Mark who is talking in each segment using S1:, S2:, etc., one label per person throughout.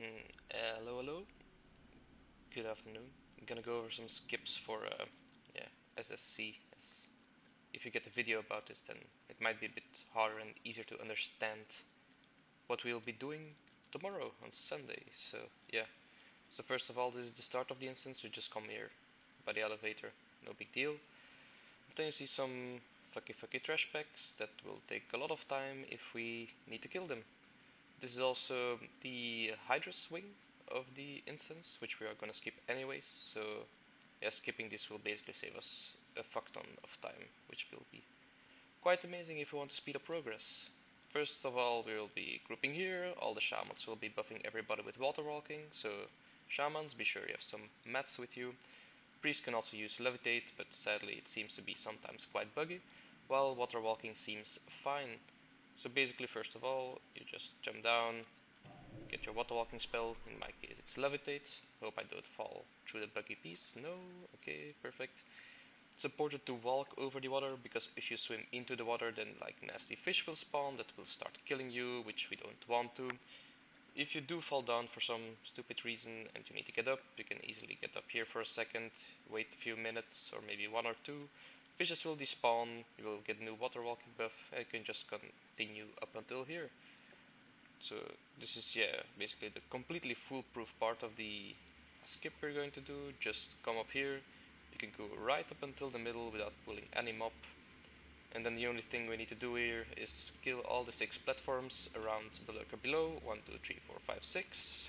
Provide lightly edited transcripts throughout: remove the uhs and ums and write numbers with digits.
S1: Hello, good afternoon. I'm gonna go over some skips for SSC. If you get a video about this, then it might be a bit harder and easier to understand what we'll be doing tomorrow on Sunday. So yeah, so first of all, this is the start of the instance. You just come here by the elevator, no big deal. But then you see some fucky trash packs that will take a lot of time if we need to kill them. This is also the Hydra's wing of the instance, which we are gonna skip anyways, so yeah, skipping this will basically save us a fuck ton of time, which will be quite amazing if we want to speed up progress. First of all, we will be grouping here. All the shamans will be buffing everybody with water walking, so shamans, be sure you have some mats with you. Priests can also use levitate, but sadly it seems to be sometimes quite buggy, while water walking seems fine. So basically, first of all, you just jump down, get your water walking spell. In my case it's levitate. Hope I don't fall through the buggy piece. No? Okay, perfect. It's important to walk over the water, because if you swim into the water, then like nasty fish will spawn that will start killing you, which we don't want to. If you do fall down for some stupid reason and you need to get up, you can easily get up here for a second, wait a few minutes or maybe one or two. Fishes will despawn, you will get a new water walking buff, and you can just continue up until here. So this is basically the completely foolproof part of the skip we're going to do. Just come up here, you can go right up until the middle without pulling any mob. And then the only thing we need to do here is kill all the 6 platforms around the lurker below. 1, 2, 3, 4, 5, 6.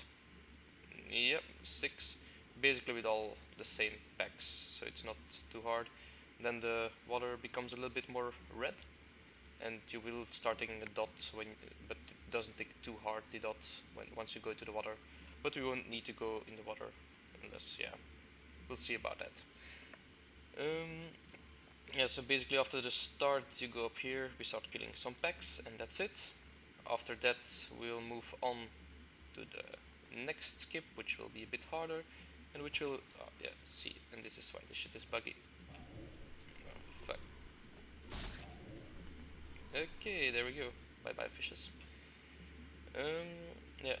S1: Yep, 6. Basically with all the same packs, so it's not too hard. Then the water becomes a little bit more red, and you will start taking a dot but it doesn't take too hard, the dot, once you go into the water. But we won't need to go in the water unless, we'll see about that. So basically after the start you go up here, we start killing some packs, and that's it. After that we'll move on to the next skip, which will be a bit harder, and which will, see, and this is why this shit is buggy. Fuck. Okay, there we go. Bye bye fishes.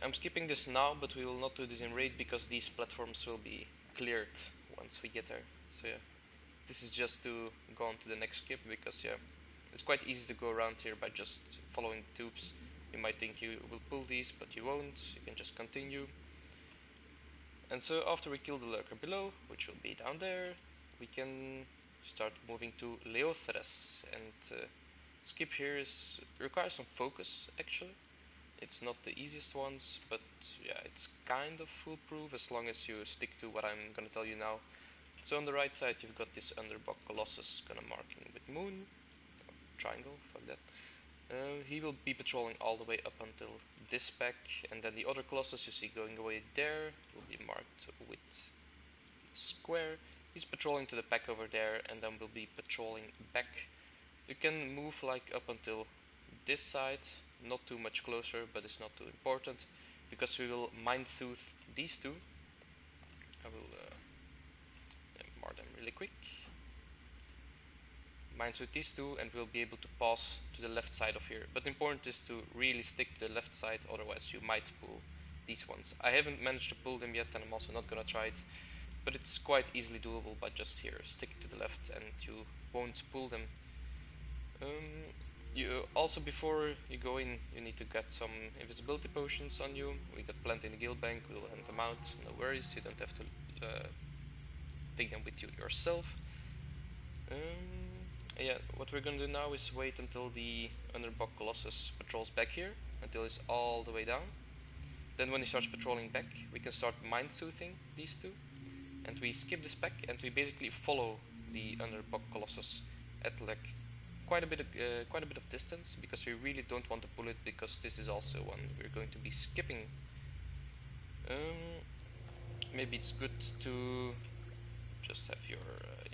S1: I'm skipping this now, but we will not do this in raid because these platforms will be cleared once we get there. So this is just to go on to the next skip, because it's quite easy to go around here by just following tubes. You might think you will pull these, but you won't. You can just continue. And so after we kill the lurker below, which will be down there, we can start moving to Leothres, and skip here requires some focus actually. It's not the easiest ones, but it's kind of foolproof as long as you stick to what I'm gonna tell you now. So on the right side you've got this underbog colossus gonna marking with moon, triangle, fuck that. He will be patrolling all the way up until this pack, and then the other colossus you see going away there will be marked with square. He's patrolling to the pack over there, and then we'll be patrolling back. You can move like up until this side, not too much closer, but it's not too important, because we will mind soothe these two. I will mark them really quick. Mind soothe these two, and we'll be able to pass to the left side of here. But important is to really stick to the left side, otherwise you might pull these ones. I haven't managed to pull them yet, and I'm also not gonna try it, but it's quite easily doable by just here sticking to the left, and you won't pull them. You also, before you go in, you need to get some invisibility potions on you. We got plenty in the guild bank, we'll hand them out, no worries, you don't have to take them with you yourself. What we're gonna do now is wait until the underbog colossus patrols back here, until he's all the way down. Then when he starts patrolling back, we can start mind soothing these two, and we skip this pack, and we basically follow the underbog colossus at like quite a bit of distance, because we really don't want to pull it, because this is also one we're going to be skipping. Maybe it's good to just have your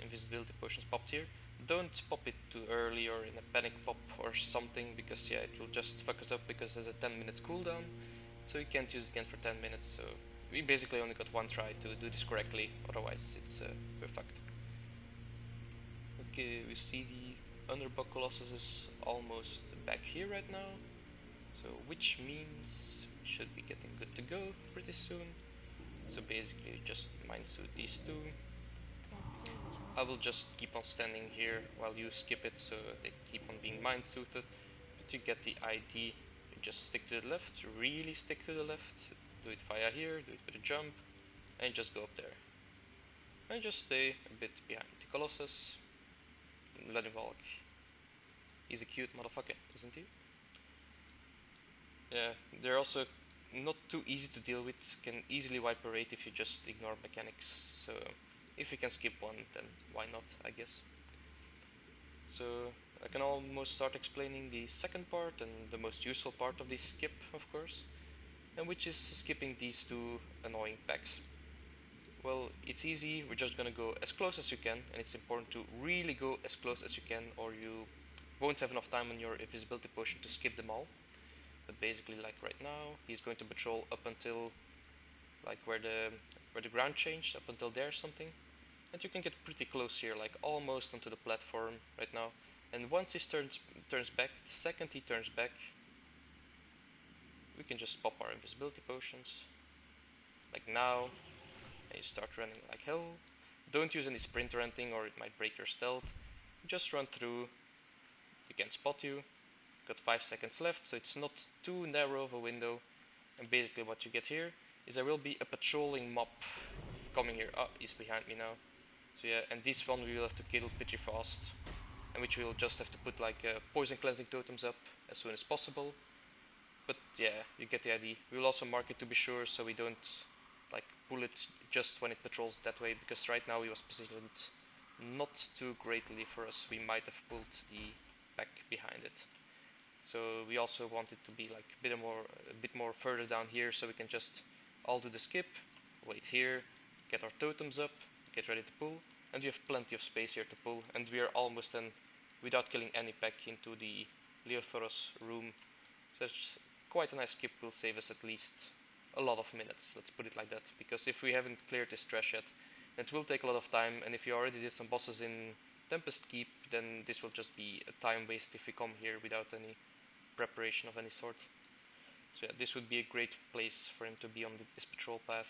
S1: invisibility potions popped here. Don't pop it too early or in a panic pop or something, because it will just fuck us up, because there's a 10-minute cooldown, so you can't use it again for 10 minutes. So we basically only got one try to do this correctly, otherwise it's we're fucked. Okay, we see the underbog colossus is almost back here right now, so which means we should be getting good to go pretty soon. So basically just mind suit these two. I will just keep on standing here while you skip it, so they keep on being mind suited. But you get the ID. You just stick to the left, really stick to the left. Do it via here, do it with a jump, and just go up there. And just stay a bit behind the Colossus. Let him walk. He's a cute motherfucker, isn't he? Yeah, they're also not too easy to deal with. Can easily wipe a raid if you just ignore mechanics. So if you can skip one, then why not, I guess. So I can almost start explaining the second part and the most useful part of this skip, of course, and which is skipping these two annoying packs. Well, it's easy, we're just gonna go as close as you can, and it's important to really go as close as you can, or you won't have enough time on your invisibility potion to skip them all. But basically, like right now, he's going to patrol up until like where the ground changed, up until there something. And you can get pretty close here, like almost onto the platform right now. And once he turns back, the second he turns back, we can just pop our invisibility potions. Like now, and you start running like hell. Don't use any sprint or anything, or it might break your stealth. Just run through. He can't spot you. Got 5 seconds left, so it's not too narrow of a window. And basically what you get here is there will be a patrolling mob coming here. Ah, he's behind me now. So yeah, and this one we will have to kill pretty fast, and which we'll just have to put like poison cleansing totems up as soon as possible. But yeah, you get the idea. We will also mark it to be sure, so we don't like pull it just when it patrols that way, because right now he was positioned not too greatly for us. We might have pulled the pack behind it. So we also want it to be like a bit more further down here, so we can just all do the skip, wait here, get our totems up, get ready to pull, and we have plenty of space here to pull, and we are almost then, without killing any pack, into the Leothoros room. So it's quite a nice skip, will save us at least a lot of minutes, let's put it like that, because if we haven't cleared this trash yet, it will take a lot of time, and if you already did some bosses in Tempest Keep, then this will just be a time waste if we come here without any preparation of any sort. So yeah, this would be a great place for him to be on this patrol path.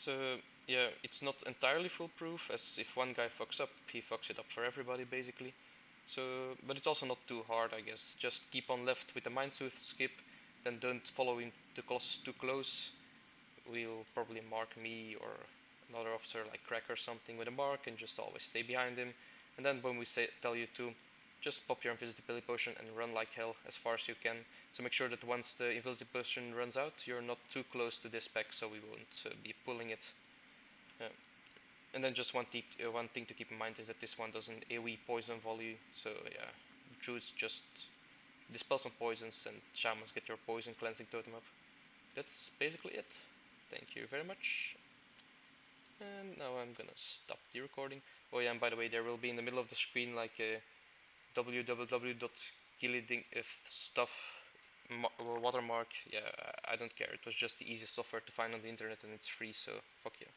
S1: So yeah, it's not entirely foolproof, as if one guy fucks up, he fucks it up for everybody basically. So, but it's also not too hard, I guess. Just keep on left with the Mind Soothe skip, then don't follow him the Colossus too close. We'll probably mark me or another officer like Crack or something with a mark, and just always stay behind him. And then when we tell you to, just pop your invisibility potion and run like hell as far as you can. So make sure that once the invisibility potion runs out, you're not too close to this pack, so we won't be pulling it. And then just one thing to keep in mind is that this one doesn't AoE poison volley, so yeah, choose just dispel some poisons and shamans get your poison cleansing totem up. That's basically it. Thank you very much. And now I'm gonna stop the recording. Oh yeah, and by the way, there will be in the middle of the screen like a www.giliding stuff watermark. Yeah, I don't care. It was just the easiest software to find on the internet, and it's free, so fuck yeah.